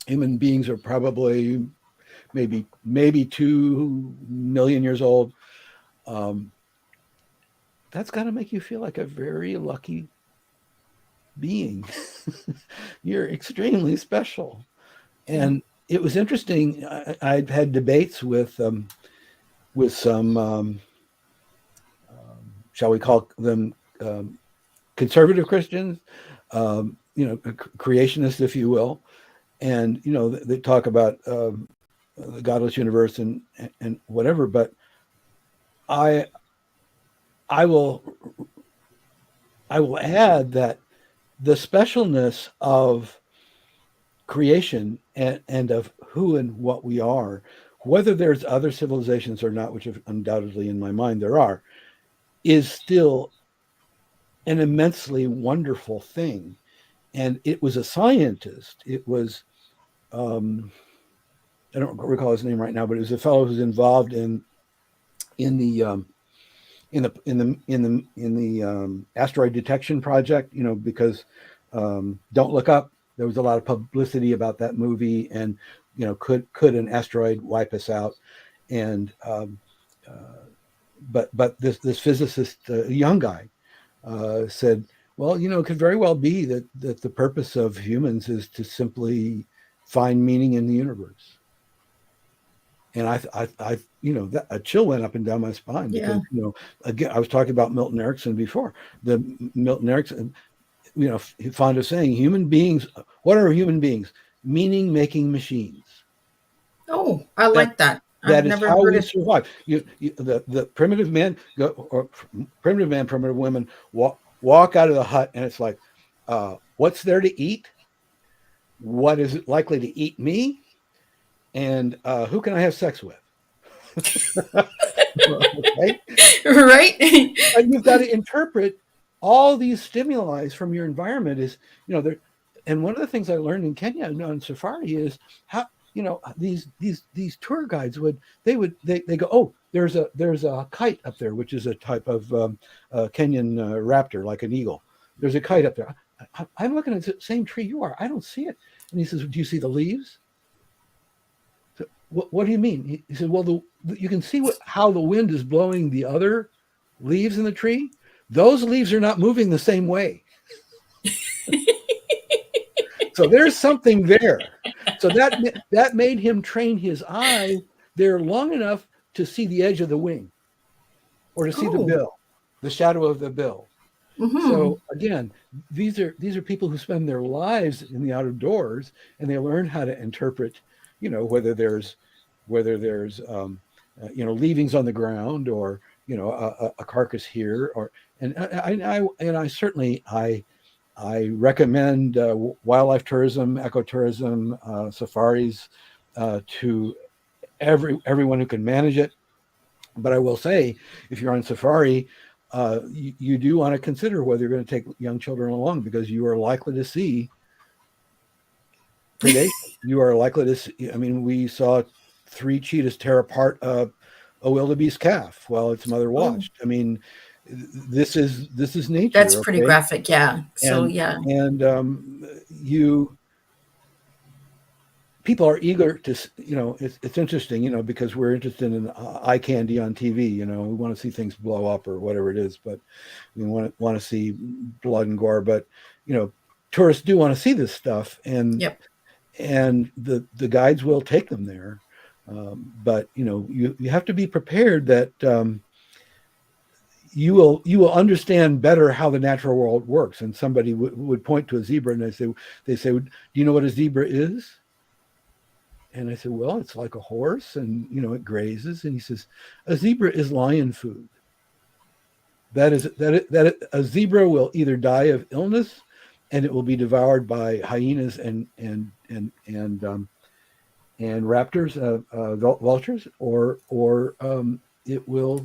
Human beings are probably maybe 2 million years old. That's got to make you feel like a very lucky being. You're extremely special. And it was interesting. I've had debates with some, shall we call them conservative Christians, creationists, if you will. And, they talk about the godless universe and whatever, but I will add that the specialness of creation and of who and what we are, whether there's other civilizations or not, which undoubtedly in my mind there are, is still an immensely wonderful thing. And it was a scientist. It was, I don't recall his name right now, but it was a fellow who's involved in the asteroid detection project, because Don't Look Up, there was a lot of publicity about that movie, and could an asteroid wipe us out? And but this physicist, a young guy, said, well, it could very well be that the purpose of humans is to simply find meaning in the universe. And I that a chill went up and down my spine, because again, I was talking about Milton Erickson before. The Milton Erickson, fond of saying, human beings. What are human beings? Meaning-making machines. Oh, I like that. I've That is never how heard we of. survive. The primitive men go, or primitive man, primitive women walk out of the hut, and it's like, what's there to eat? What is it likely to eat me? And who can I have sex with? Okay, Right? and you've got to interpret all these stimuli from your environment. Is there. And one of the things I learned in Kenya on safari is how these tour guides they go, oh, there's a kite up there, which is a type of Kenyan raptor, like an eagle. There's a kite up there. I'm looking at the same tree you are. I don't see it. And he says, do you see the leaves? So, what do you mean? He said, well, you can see how the wind is blowing the other leaves in the tree. Those leaves are not moving the same way. So there's something there. So that made him train his eye there long enough to see the edge of the wing or to see the Oh. bill, the shadow of the bill. Mm-hmm. So again, these are people who spend their lives in the outdoors, and they learn how to interpret, whether there's leavings on the ground, or a carcass here, or I certainly I recommend wildlife tourism, ecotourism, safaris to everyone who can manage it. But I will say, if you're on safari, you do want to consider whether you're going to take young children along, because you are likely to see predation. You are likely to see, I mean, we saw 3 cheetahs tear apart a wildebeest calf while its mother Oh, watched. I mean, this is that's nature, pretty okay? graphic. Yeah. So And yeah. you people are eager to, it's interesting, because we're interested in eye candy on TV. We want to see things blow up or whatever it is, but we want to see blood and gore. But tourists do want to see this stuff, and Yep. the guides will take them there. But you have to be prepared that you will understand better how the natural world works. And somebody would point to a zebra, and they say, do you know what a zebra is? And I said, well, it's like a horse, and it grazes. And he says, a zebra is lion food. A zebra will either die of illness, and it will be devoured by hyenas and raptors, vultures, or it will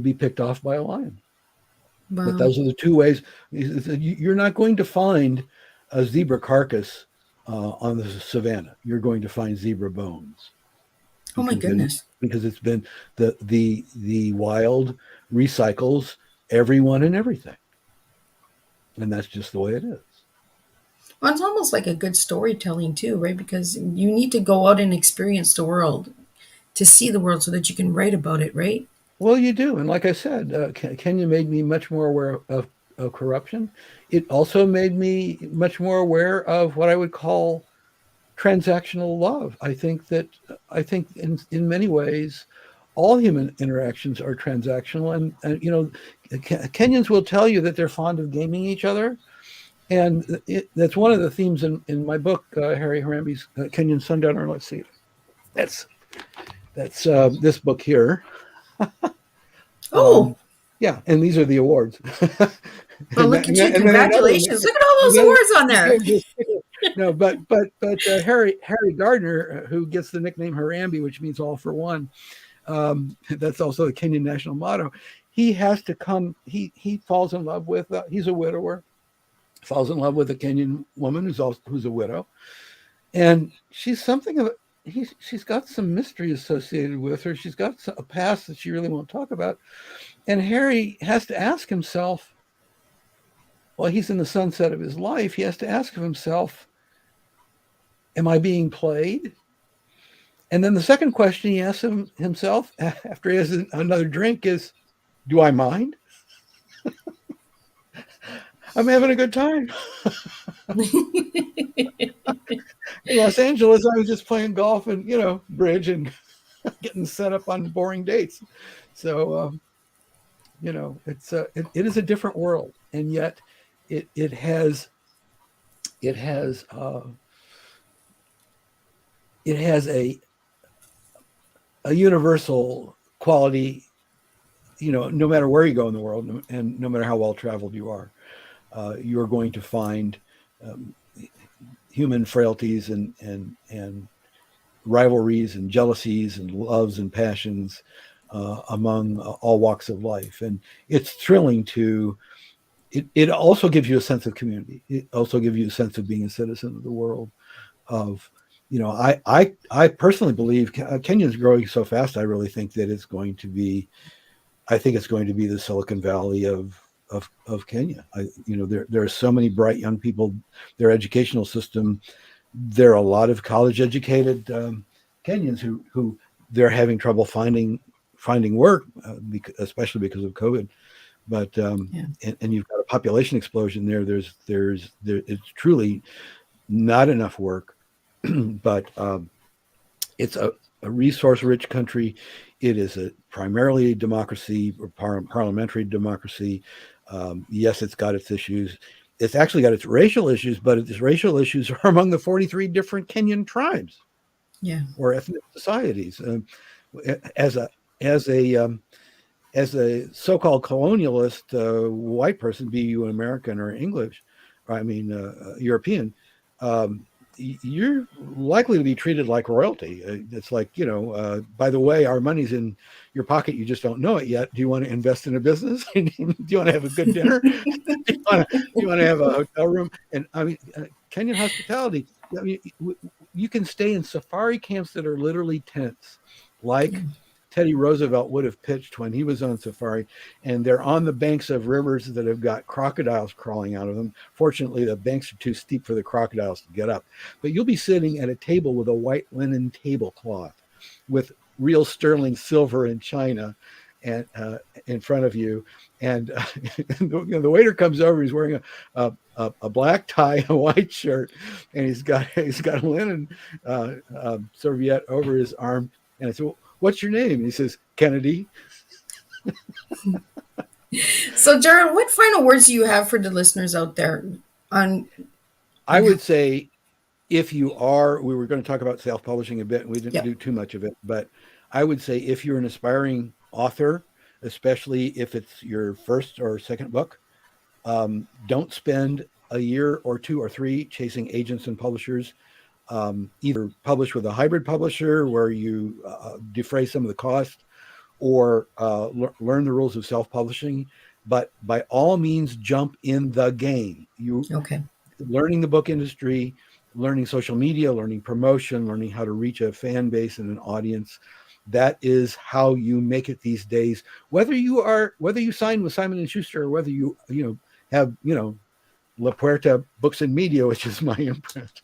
be picked off by a lion. But Wow. those are the 2 ways. You're not going to find a zebra carcass on the savannah. You're going to find zebra bones, Oh my because goodness. it's been the wild recycles everyone and everything, and that's just the way it is. Well, it's almost like a good storytelling too, right? Because you need to go out and experience the world to see the world so that you can write about it, right? Well, you do, and like I said, Kenya made me much more aware of corruption. It also made me much more aware of what I would call transactional love. I think in many ways, all human interactions are transactional, and Kenyans will tell you that they're fond of gaming each other, and that's one of the themes in my book, Harry Harambe's Kenyan Sundowner. Let's see, that's this book here. Oh, Yeah, and these are the awards. well, and, look then, at you. and then another Congratulations. Look at all those another awards on there. no, but Harry Gardner, who gets the nickname Harambe, which means all for one. That's also the Kenyan national motto. He has to come. He falls in love with. He's a widower. Falls in love with a Kenyan woman who's a widow, and she's something of. She's got some mystery associated with her. She's got a past that she really won't talk about. And Harry has to ask himself, while he's in the sunset of his life, he has to ask of himself, am I being played? And then the second question he asks himself after he has another drink is, do I mind? I'm having a good time. In Los Angeles, I was just playing golf and, bridge and getting set up on boring dates. So, it is a different world. And yet it has a a universal quality, no matter where you go in the world and no matter how well traveled you are, you're going to find um, human frailties and rivalries and jealousies and loves and passions among all walks of life. And it's thrilling to, it also gives you a sense of community. It also gives you a sense of being a citizen of the world. Of, I personally believe Kenya's growing so fast. I really think that it's going to be, I think it's going to be the Silicon Valley of Kenya. There are so many bright young people. Their educational system, there are a lot of college educated Kenyans who they're having trouble finding work, especially because of COVID. But Yeah. and you've got a population explosion there. It's truly not enough work, but it's a resource-rich country. It is primarily a democracy, or parliamentary democracy. Yes, it's got its issues. It's actually got its racial issues, but its racial issues are among the 43 different Kenyan tribes Yeah. or ethnic societies. As a as a as a so-called colonialist white person, be you an American or English, or I mean European, um, you're likely to be treated like royalty. It's like, by the way, our money's in your pocket. You just don't know it yet. Do you want to invest in a business? Do you want to have a good dinner? Do you want to have a hotel room? And I mean, Kenyan hospitality. I mean, you can stay in safari camps that are literally tents, like Teddy Roosevelt would have pitched when he was on safari, and they're on the banks of rivers that have got crocodiles crawling out of them. Fortunately, the banks are too steep for the crocodiles to get up. But you'll be sitting at a table with a white linen tablecloth with real sterling silver and china and in front of you. And the waiter comes over. He's wearing a black tie, a white shirt, and he's got a linen serviette over his arm. And I said, well, what's your name? And he says, Kennedy. So, Gerald, what final words do you have for the listeners out there on? I would say, if you are, we were going to talk about self-publishing a bit, and we didn't Yep. do too much of it, but I would say if you're an aspiring author, especially if it's your first or second book, don't spend a year or two or three chasing agents and publishers. Either publish with a hybrid publisher where you defray some of the cost, or learn the rules of self-publishing. But by all means, jump in the game. Okay. Learning the book industry, learning social media, learning promotion, learning how to reach a fan base and an audience. That is how you make it these days. Whether you sign with Simon and Schuster, or whether you have La Puerta Books and Media, which is my imprint.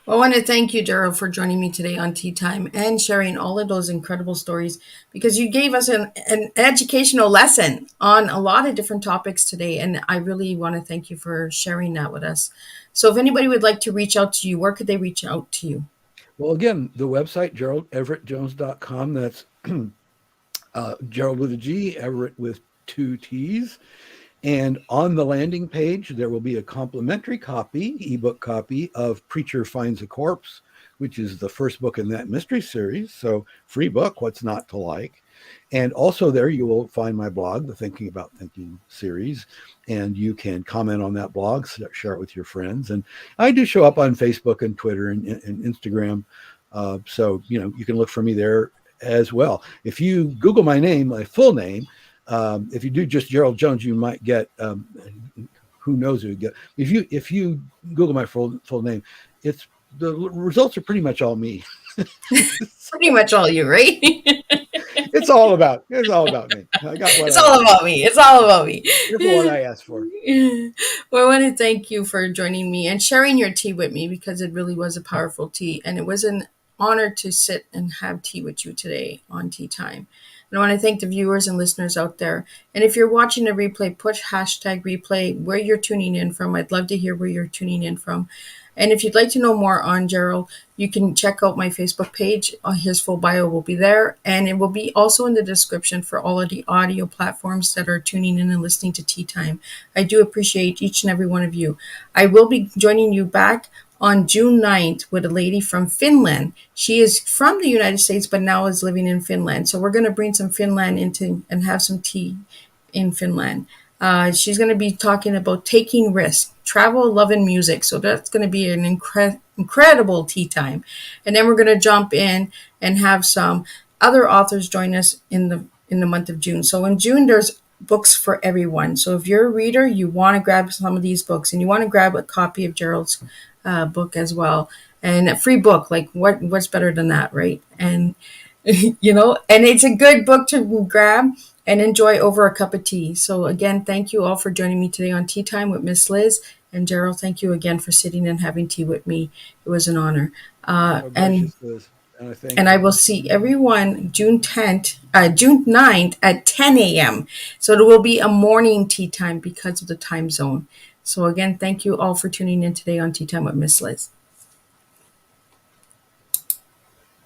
Well, I want to thank you, Gerald, for joining me today on Tea Time and sharing all of those incredible stories, because you gave us an educational lesson on a lot of different topics today. And I really want to thank you for sharing that with us. So if anybody would like to reach out to you, where could they reach out to you? Well, again, the website, GeraldEverettJones.com. That's Gerald with a G, Everett with two T's. And on the landing page, there will be a complimentary ebook copy of Preacher Finds a Corpse, which is the first book in that mystery series. So free book, what's not to like? And also there you will find my blog, the Thinking About Thinking series, and you can comment on that blog, share it with your friends. And I do show up on Facebook and Twitter and Instagram. So, you can look for me there as well. If you Google my name, my full name, if you do just Gerald Jones, you might get who knows who you get. If you Google my full name, the results are pretty much all me. Pretty much all you, right? It's all about me. It's all about me. It's all about me. It's what I asked for. Well, I want to thank you for joining me and sharing your tea with me, because it really was a powerful tea, and it was an honor to sit and have tea with you today on Tea Time. And I want to thank the viewers and listeners out there. And if you're watching the replay, push #replay where you're tuning in from. I'd love to hear where you're tuning in from. And if you'd like to know more on Gerald, you can check out my Facebook page. His full bio will be there. And it will be also in the description for all of the audio platforms that are tuning in and listening to Tea Time. I do appreciate each and every one of you. I will be joining you back on June 9th with a lady from Finland. She is from the United States, but now is living in Finland. So we're going to bring some Finland into and have some tea in Finland. She's going to be talking about taking risks, travel, love, and music. So that's going to be an incredible tea time. And then we're going to jump in and have some other authors join us in the month of June. So in June, there's books for everyone. So if you're a reader, you want to grab some of these books, and you want to grab a copy of Gerald's book as well, and a free book. Like what's better than that, right? And and it's a good book to grab and enjoy over a cup of tea. So again, thank you all for joining me today on Tea Time with Miss Liz. And Gerald, thank you again for sitting and having tea with me. It was an honor. And I will see everyone June 9th at 10 a.m. So there will be a morning tea time because of the time zone. So again, thank you all for tuning in today on Tea Time with Miss Liz.